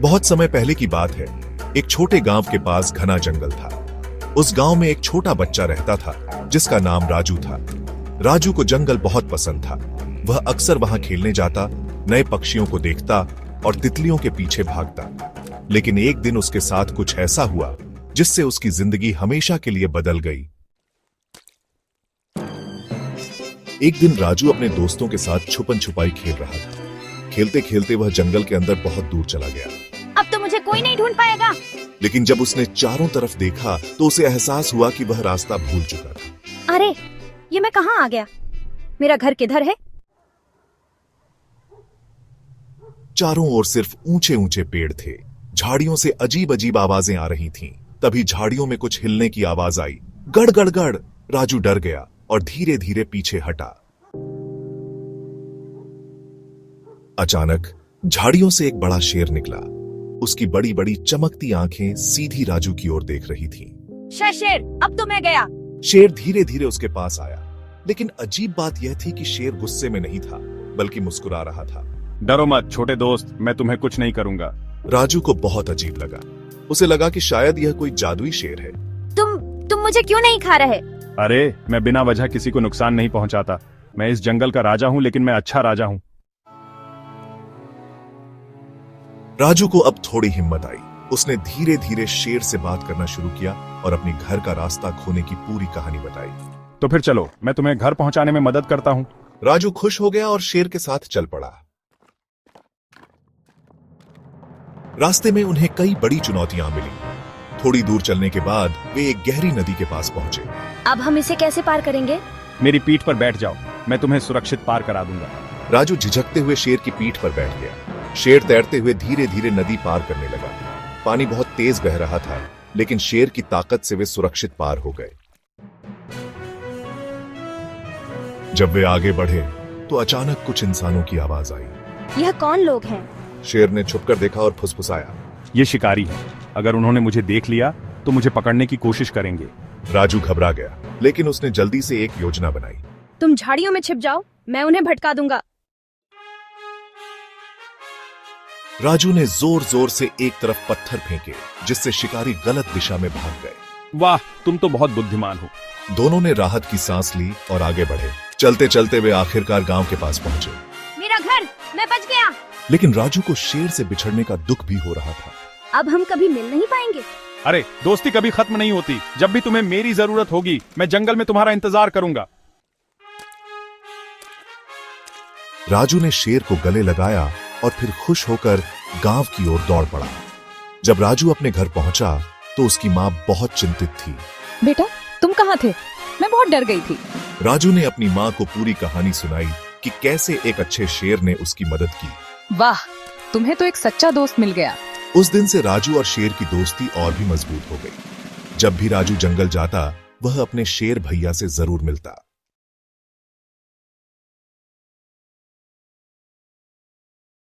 बहुत समय पहले की बात है। एक छोटे गांव के पास घना जंगल था। उस गांव में एक छोटा बच्चा रहता था जिसका नाम राजू था। राजू को जंगल बहुत पसंद था। वह अक्सर वहां खेलने जाता, नए पक्षियों को देखता और तितलियों के पीछे भागता। लेकिन एक दिन उसके साथ कुछ ऐसा हुआ जिससे उसकी जिंदगी हमेशा के लिए बदल गई। एक दिन राजू अपने दोस्तों के साथ छुपन छुपाई खेल रहा था। खेलते खेलते वह जंगल के अंदर बहुत दूर चला गया। अब तो मुझे कोई नहीं ढूंढ पाएगा। लेकिन जब उसने चारों तरफ देखा तो उसे एहसास हुआ कि वह रास्ता भूल चुका था। अरे, ये मैं कहाँ आ गया? मेरा घर किधर है? चारों ओर सिर्फ ऊंचे ऊंचे पेड़ थे। झाड़ियों से अजीब अजीब आवाजें आ रही थीं। तभी झाड़ियों में कुछ हिलने की आवाज आई। गड़ गड़ गड़। राजू डर गया और धीरे धीरे पीछे हटा। अचानक झाड़ियों से एक बड़ा शेर निकला। उसकी बड़ी बड़ी चमकती आंखें सीधी राजू की ओर देख रही थीं। शेर, अब तो मैं गया। शेर धीरे धीरे उसके पास आया, लेकिन अजीब बात यह थी कि शेर गुस्से में नहीं था, बल्कि मुस्कुरा रहा था। डरो मत छोटे दोस्त, मैं तुम्हें कुछ नहीं करूंगा। राजू को बहुत अजीब लगा। उसे लगा कि शायद यह कोई जादुई शेर है। तुम मुझे क्यों नहीं खा रहे? अरे, मैं बिना वजह किसी को नुकसान नहीं पहुंचाता। मैं इस जंगल का राजा हूं, लेकिन मैं अच्छा राजा हूं। राजू को अब थोड़ी हिम्मत आई। उसने धीरे धीरे शेर से बात करना शुरू किया और अपनी घर का रास्ता खोने की पूरी कहानी बताई। तो फिर चलो, मैं तुम्हें घर पहुंचाने में मदद करता हूं। राजू खुश हो गया और शेर के साथ चल पड़ा। रास्ते में उन्हें कई बड़ी चुनौतियां मिली। थोड़ी दूर चलने के बाद वे एक गहरी नदी के पास पहुंचे। अब हम इसे कैसे पार करेंगे? मेरी पीठ पर बैठ जाओ, मैं तुम्हें सुरक्षित पार करा दूंगा। राजू झिझकते हुए शेर की पीठ पर बैठ गया। शेर तैरते हुए धीरे धीरे नदी पार करने लगा। पानी बहुत तेज बह रहा था, लेकिन शेर की ताकत से वे सुरक्षित पार हो गए। जब वे आगे बढ़े तो अचानक कुछ इंसानों की आवाज आई। यह कौन लोग हैं? शेर ने छुपकर देखा और फुसफुसाया। ये शिकारी हैं। अगर उन्होंने मुझे देख लिया तो मुझे पकड़ने की कोशिश करेंगे। राजू घबरा गया, लेकिन उसने जल्दी से एक योजना बनाई। तुम झाड़ियों में छिप जाओ, मैं उन्हें भटका दूंगा। राजू ने जोर जोर से एक तरफ पत्थर फेंके, जिससे शिकारी गलत दिशा में भाग गए। वाह, तुम तो बहुत बुद्धिमान हो। दोनों ने राहत की सांस ली और आगे बढ़े। चलते चलते वे आखिरकार गांव के पास पहुंचे। मेरा घर, मैं बच गया। लेकिन राजू को शेर से बिछड़ने का दुख भी हो रहा था। अब हम कभी मिल नहीं पाएंगे। अरे, दोस्ती कभी खत्म नहीं होती। जब भी तुम्हें मेरी जरूरत होगी, मैं जंगल में तुम्हारा इंतजार करूंगा। राजू ने शेर को गले लगाया और फिर खुश होकर गांव की ओर दौड़ पड़ा। जब राजू अपने घर पहुंचा तो उसकी मां बहुत चिंतित थी। बेटा, तुम कहाँ थे? मैं बहुत डर गई थी। राजू ने अपनी मां को पूरी कहानी सुनाई कि कैसे एक अच्छे शेर ने उसकी मदद की। वाह, तुम्हें तो एक सच्चा दोस्त मिल गया। उस दिन से राजू और शेर की दोस्ती और भी मजबूत हो गई। जब भी राजू जंगल जाता, वह अपने शेर भैया से जरूर मिलता।